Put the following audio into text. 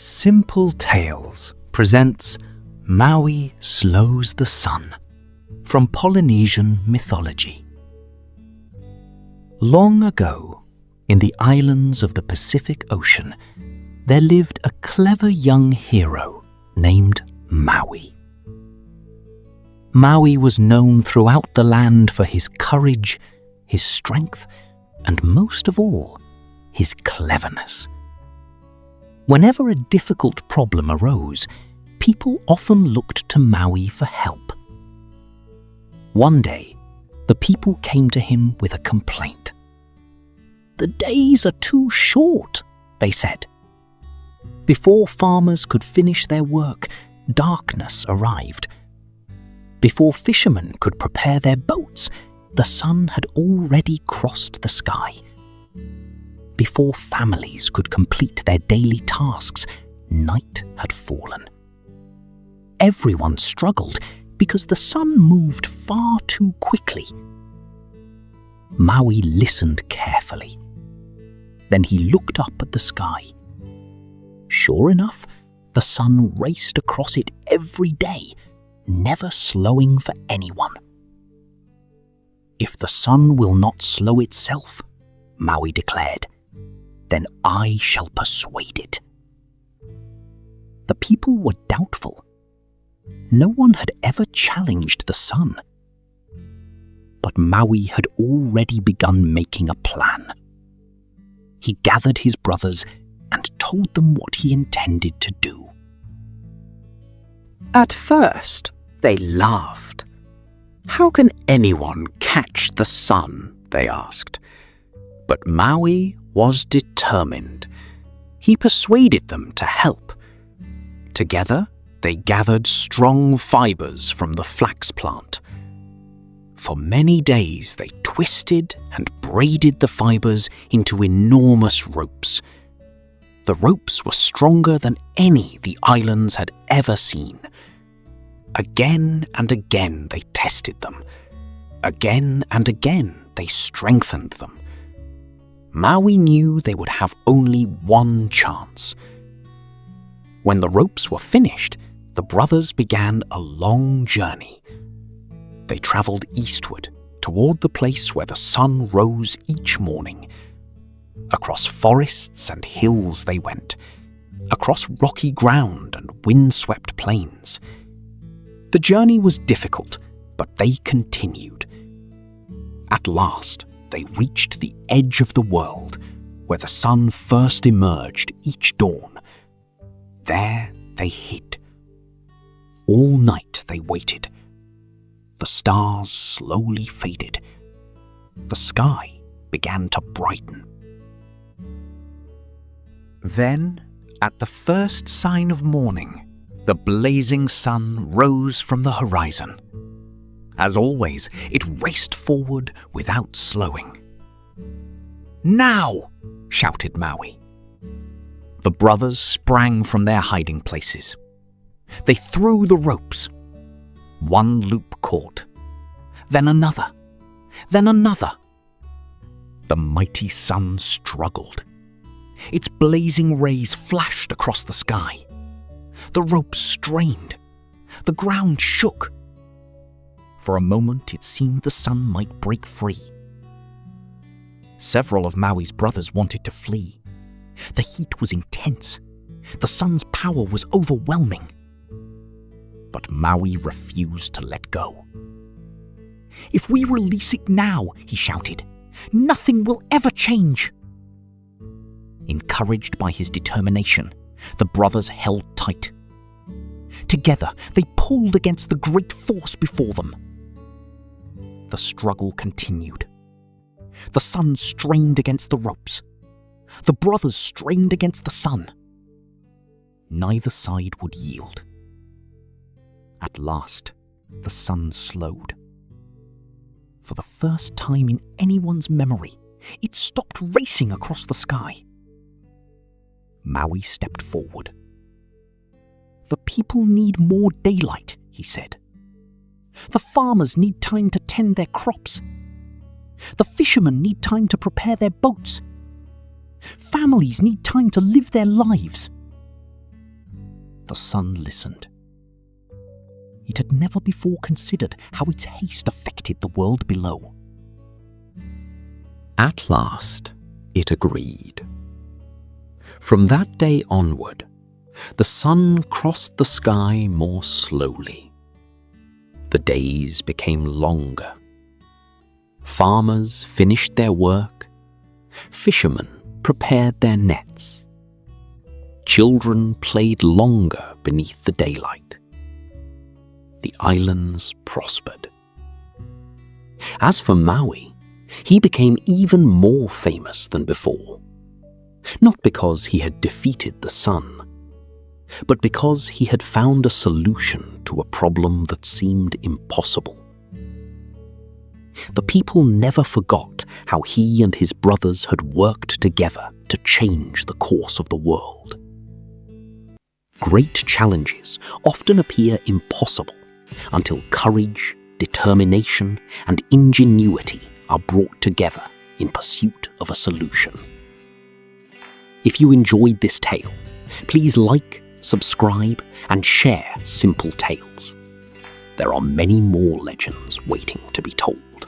Simple Tales presents Maui Slows the Sun from Polynesian Mythology. Long ago, in the islands of the Pacific Ocean, there lived a clever young hero named Maui. Maui was known throughout the land for his courage, his strength, and most of all, his cleverness. Whenever a difficult problem arose, people often looked to Maui for help. One day, the people came to him with a complaint. "The days are too short," they said. Before farmers could finish their work, darkness arrived. Before fishermen could prepare their boats, the sun had already crossed the sky. Before families could complete their daily tasks, night had fallen. Everyone struggled because the sun moved far too quickly. Maui listened carefully. Then he looked up at the sky. Sure enough, the sun raced across it every day, never slowing for anyone. "If the sun will not slow itself," Maui declared, "then I shall persuade it." The people were doubtful. No one had ever challenged the sun. But Maui had already begun making a plan. He gathered his brothers and told them what he intended to do. At first, they laughed. "How can anyone catch the sun?" they asked. But Maui was determined. He persuaded them to help. Together, they gathered strong fibers from the flax plant. For many days, they twisted and braided the fibers into enormous ropes. The ropes were stronger than any the islands had ever seen. Again and again, they tested them. Again and again, they strengthened them. Maui knew they would have only one chance. When the ropes were finished, the brothers began a long journey. They traveled eastward toward the place where the sun rose each morning. Across forests and hills they went, across rocky ground and windswept plains. The journey was difficult, but they continued. At last, they reached the edge of the world, where the sun first emerged each dawn. There they hid. All night they waited. The stars slowly faded. The sky began to brighten. Then, at the first sign of morning, the blazing sun rose from the horizon. As always, it raced forward without slowing. "Now!" shouted Maui. The brothers sprang from their hiding places. They threw the ropes. One loop caught, then another, then another. The mighty sun struggled. Its blazing rays flashed across the sky. The ropes strained. The ground shook. For a moment, it seemed the sun might break free. Several of Maui's brothers wanted to flee. The heat was intense. The sun's power was overwhelming. But Maui refused to let go. "If we release it now," he shouted, "nothing will ever change." Encouraged by his determination, the brothers held tight. Together, they pulled against the great force before them. The struggle continued. The sun strained against the ropes. The brothers strained against the sun. Neither side would yield. At last, the sun slowed. For the first time in anyone's memory, it stopped racing across the sky. Maui stepped forward. "The people need more daylight," he said. "The farmers need time to tend their crops. The fishermen need time to prepare their boats. Families need time to live their lives. The sun listened. It had never before considered how its haste affected the world below. At last, it agreed. From that day onward, the sun crossed the sky more slowly. The days became longer. Farmers finished their work. Fishermen prepared their nets. Children played longer beneath the daylight. The islands prospered. As for Maui, he became even more famous than before. Not because he had defeated the sun, but because he had found a solution to a problem that seemed impossible. The people never forgot how he and his brothers had worked together to change the course of the world. Great challenges often appear impossible until courage, determination, and ingenuity are brought together in pursuit of a solution. If you enjoyed this tale, please like, subscribe, and share Simple Tales. There are many more legends waiting to be told.